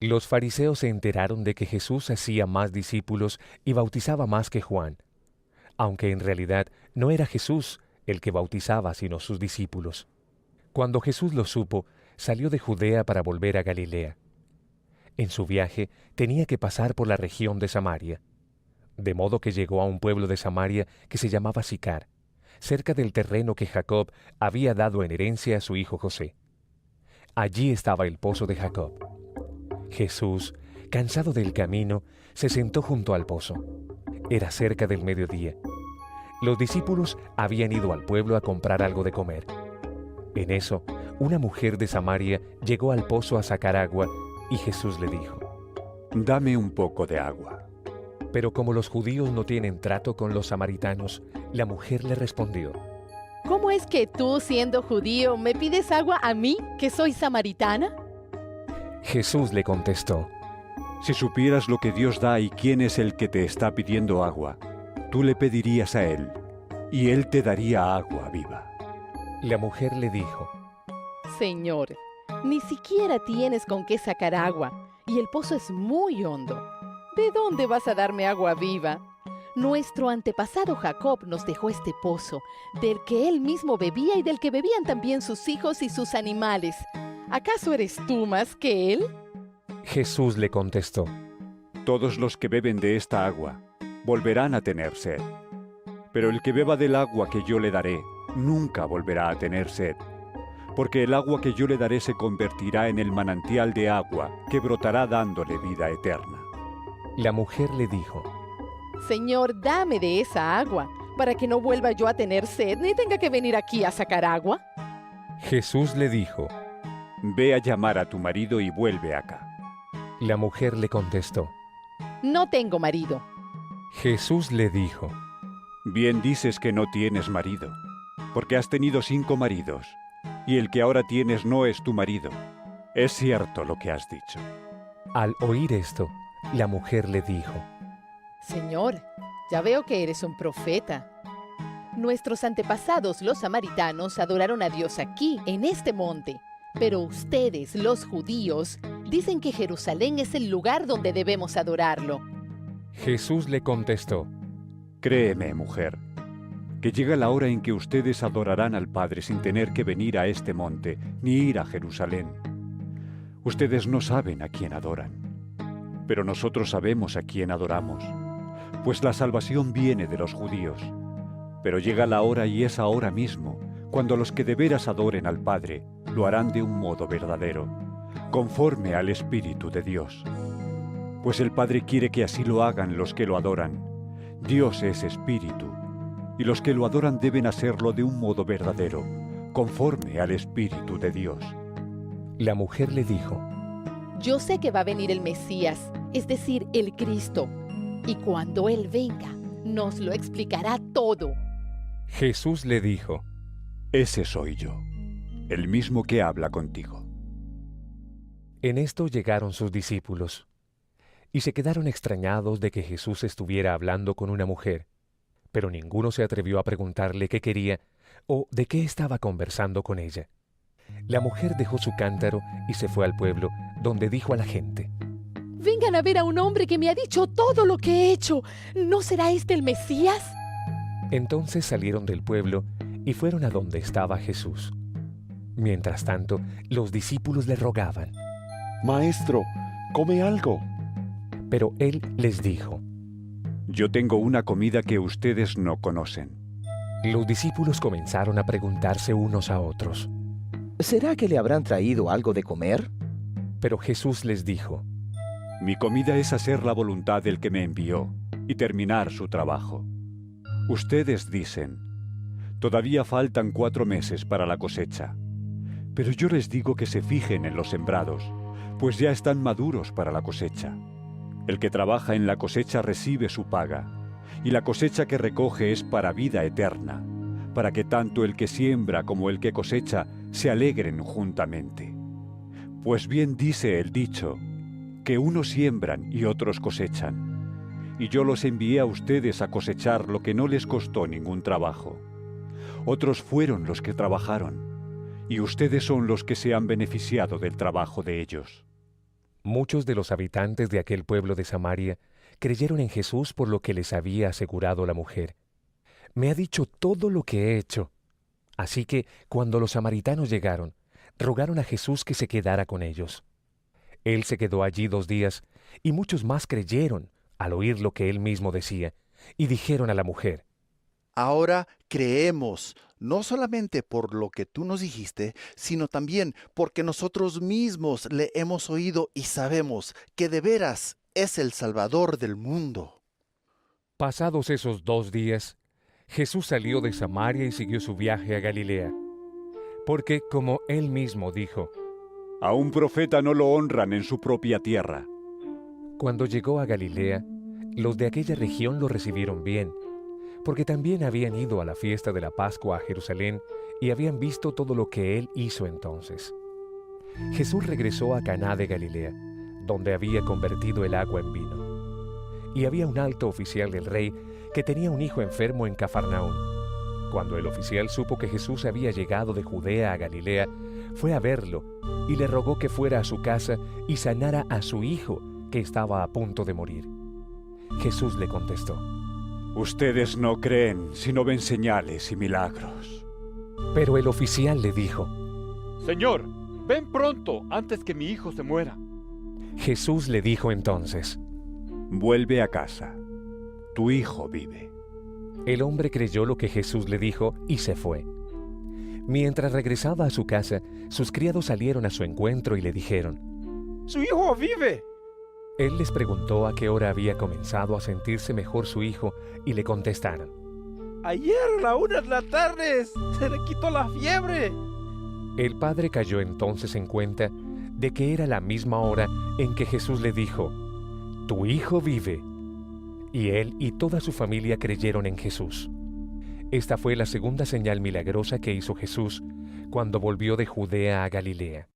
Los fariseos se enteraron de que Jesús hacía más discípulos y bautizaba más que Juan, aunque en realidad no era Jesús el que bautizaba, sino sus discípulos. Cuando Jesús lo supo, salió de Judea para volver a Galilea. En su viaje tenía que pasar por la región de Samaria, de modo que llegó a un pueblo de Samaria que se llamaba Sicar, cerca del terreno que Jacob había dado en herencia a su hijo José. Allí estaba el pozo de Jacob. Jesús, cansado del camino, se sentó junto al pozo. Era cerca del mediodía. Los discípulos habían ido al pueblo a comprar algo de comer. En eso, una mujer de Samaria llegó al pozo a sacar agua y Jesús le dijo: «Dame un poco de agua». Pero como los judíos no tienen trato con los samaritanos, la mujer le respondió: ¿Cómo es que tú, siendo judío, me pides agua a mí, que soy samaritana? Jesús le contestó: Si supieras lo que Dios da y quién es el que te está pidiendo agua, tú le pedirías a Él, y Él te daría agua viva. La mujer le dijo: Señor, ni siquiera tienes con qué sacar agua, y el pozo es muy hondo. ¿De dónde vas a darme agua viva? Nuestro antepasado Jacob nos dejó este pozo, del que él mismo bebía y del que bebían también sus hijos y sus animales. ¿Acaso eres tú más que él? Jesús le contestó: Todos los que beben de esta agua volverán a tener sed. Pero el que beba del agua que yo le daré nunca volverá a tener sed, porque el agua que yo le daré se convertirá en el manantial de agua que brotará dándole vida eterna. La mujer le dijo: Señor, dame de esa agua, para que no vuelva yo a tener sed ni tenga que venir aquí a sacar agua. Jesús le dijo: Ve a llamar a tu marido y vuelve acá. La mujer le contestó: No tengo marido. Jesús le dijo: Bien dices que no tienes marido, porque has tenido 5 maridos, y el que ahora tienes no es tu marido. Es cierto lo que has dicho. Al oír esto, la mujer le dijo: Señor, ya veo que eres un profeta. Nuestros antepasados, los samaritanos, adoraron a Dios aquí, en este monte. Pero ustedes, los judíos, dicen que Jerusalén es el lugar donde debemos adorarlo. Jesús le contestó: Créeme, mujer, que llega la hora en que ustedes adorarán al Padre sin tener que venir a este monte, ni ir a Jerusalén. Ustedes no saben a quién adoran, pero nosotros sabemos a quién adoramos, pues la salvación viene de los judíos. Pero llega la hora, y es ahora mismo, cuando los que de veras adoren al Padre lo harán de un modo verdadero, conforme al Espíritu de Dios. Pues el Padre quiere que así lo hagan los que lo adoran. Dios es Espíritu, y los que lo adoran deben hacerlo de un modo verdadero, conforme al Espíritu de Dios. La mujer le dijo: Yo sé que va a venir el Mesías, es decir, el Cristo, y cuando Él venga, nos lo explicará todo. Jesús le dijo: Ese soy yo, el mismo que habla contigo. En esto llegaron sus discípulos, y se quedaron extrañados de que Jesús estuviera hablando con una mujer, pero ninguno se atrevió a preguntarle qué quería o de qué estaba conversando con ella. La mujer dejó su cántaro y se fue al pueblo, donde dijo a la gente: Vengan a ver a un hombre que me ha dicho todo lo que he hecho. ¿No será este el Mesías? Entonces salieron del pueblo y fueron a donde estaba Jesús. Mientras tanto, los discípulos le rogaban: Maestro, come algo. Pero él les dijo: Yo tengo una comida que ustedes no conocen. Los discípulos comenzaron a preguntarse unos a otros: ¿Será que le habrán traído algo de comer? Pero Jesús les dijo: Mi comida es hacer la voluntad del que me envió y terminar su trabajo. Ustedes dicen: Todavía faltan 4 meses para la cosecha. Pero yo les digo que se fijen en los sembrados, pues ya están maduros para la cosecha. El que trabaja en la cosecha recibe su paga, y la cosecha que recoge es para vida eterna, para que tanto el que siembra como el que cosecha se alegren juntamente. Pues bien dice el dicho, que unos siembran y otros cosechan. Y yo los envié a ustedes a cosechar lo que no les costó ningún trabajo. Otros fueron los que trabajaron, y ustedes son los que se han beneficiado del trabajo de ellos. Muchos de los habitantes de aquel pueblo de Samaria creyeron en Jesús por lo que les había asegurado la mujer. Me ha dicho todo lo que he hecho. Así que, cuando los samaritanos llegaron, rogaron a Jesús que se quedara con ellos. Él se quedó allí 2 días, y muchos más creyeron al oír lo que él mismo decía, y dijeron a la mujer: Ahora creemos, no solamente por lo que tú nos dijiste, sino también porque nosotros mismos le hemos oído y sabemos que de veras es el Salvador del mundo. Pasados esos 2 días, Jesús salió de Samaria y siguió su viaje a Galilea, porque, como él mismo dijo, A un profeta no lo honran en su propia tierra. cuando llegó a Galilea, los de aquella región lo recibieron bien, porque también habían ido a la fiesta de la Pascua a Jerusalén y habían visto todo lo que él hizo entonces. Jesús regresó a Caná de Galilea, donde había convertido el agua en vino. Y había un alto oficial del rey que tenía un hijo enfermo en Cafarnaún. Cuando el oficial supo que Jesús había llegado de Judea a Galilea, fue a verlo y le rogó que fuera a su casa y sanara a su hijo, que estaba a punto de morir. Jesús le contestó: Ustedes no creen, sino ven señales y milagros. Pero el oficial le dijo: Señor, ven pronto antes que mi hijo se muera. Jesús le dijo entonces: Vuelve a casa. Tu hijo vive. El hombre creyó lo que Jesús le dijo y se fue. Mientras regresaba a su casa, sus criados salieron a su encuentro y le dijeron: ¡Su hijo vive! Él les preguntó a qué hora había comenzado a sentirse mejor su hijo y le contestaron: Ayer a la 1 de la tarde se le quitó la fiebre. El padre cayó entonces en cuenta de que era la misma hora en que Jesús le dijo: Tu hijo vive. Y él y toda su familia creyeron en Jesús. Esta fue la segunda señal milagrosa que hizo Jesús cuando volvió de Judea a Galilea.